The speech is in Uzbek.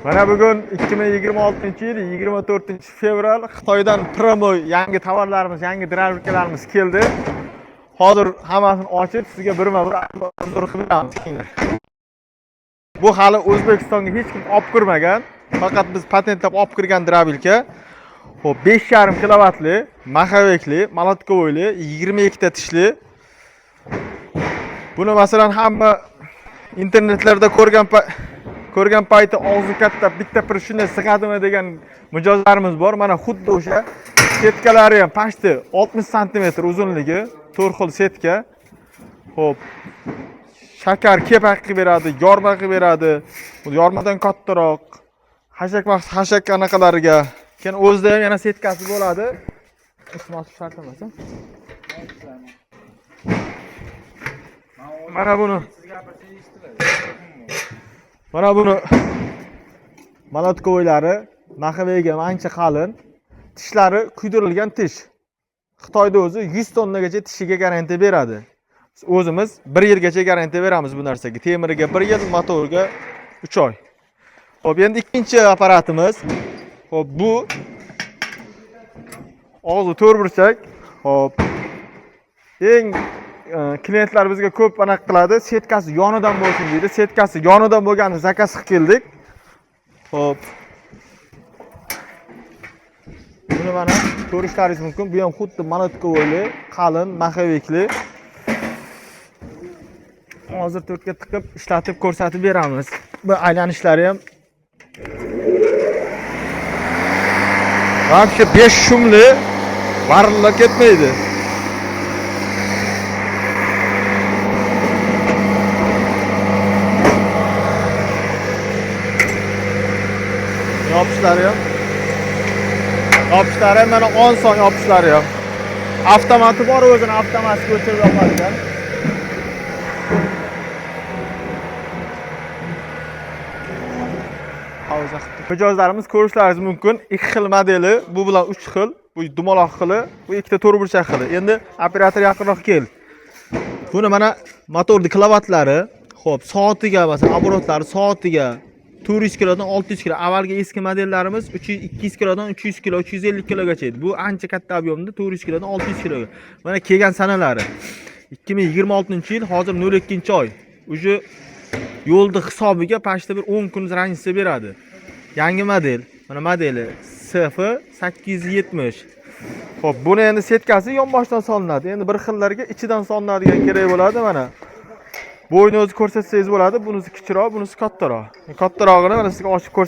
Mana bugun 2026-yil 24-fevral Xitoydan promo yangi tovarlarimiz, yangi dravkalarimiz keldi. Hozir hammasini ochib sizga birma-bir anzur qilib beramiz. Bu hali O'zbekistonga hech kim olib kirmagan, faqat biz patentlab olib kirgan drabilka. Xo'p, 5,5 kilovatli, maxavekli, molotkovoyli, 22 ta tishli. Buni masalan hamma internetlarda ko'rgan payti og'zi katta bitta bir shunday sig'adimi degan mijozlarimiz bor. Mana xuddi o'sha setkalari ham pashti 60 sm uzunligi, 4 xil setka. Xo'p. Shakar kepak qilib beradi, yorma qilib beradi. Bu yormadan kattaroq. Hashak anaqalariga. Keyin o'zida ham yana setkasi bo'ladi. Ismoq shart emas. Mana buni molotkovoylari maxavega ancha qalin, tishlari kuydirilgan tish. Xitoyda o'zi 100 tonnagacha tishiga garantiya beradi. O'zimiz 1 yilgacha garantiya beramiz bu narsaga. Temiriga 1 yil, motoriga 3 oy. Xo'p, endi ikkinchi apparatimiz. Xo'p, bu og'zi to'rtburchak. Xo'p. Eng klientlar bizga ko'p aniq qiladi, setkasi yonidan bo'lsin deydi. Setkasi yonidan bo'lganini zakaz qilib keldik. Xo'p. Buni mana ko'rishlaringiz mumkin. Bu ham xuddi molotkovoyli, qalin, maxavekli. Hozir to'rtga tiqib ishlatib ko'rsatib beramiz. Bu aylanishlari ham Vaqti 5 shumli varillab ketmaydi. Yopishlari ham mana 10 son yopishlari ham. Avtomati bor, o'zini avtomatik o'chirib yoqadigan. Mijozlarimiz ko'rishlaringiz mumkin. 2 xil modeli, bu bilan 3 xil, bu dumaloq xili, bu ikkita to'rtburchak xili. Endi operator yaqinroq kel. Buni mana motorning kilovatlari, xo'p, soatiga masalan oborotlari soatiga 400 kilodan 600 kilo. Avvalgi eski modellarimiz 200 kilodan 300 kilo, 350 kilogacha edi. Bu ancha katta ob'yomda 400 kilodan 600 kiloga. Mana kelgan sanalari 2026-yil, hozir 02-oy. Uje yo'lda hisobiga pashta bir 10 kun ranjisi beradi. Yangi model. Mana modeli SF870. Xo'p, buni endi setkasi yonboshdan solinadi. Endi bir xillarga ichidan solinadigan kerak bo'ladi mana. Bo'yni o'zi ko'rsatsangiz bo'ladi. Bunisi kichikroq, bunisi kattaroq. Kattarog'ini mana sizga ochib ko'rsatdim.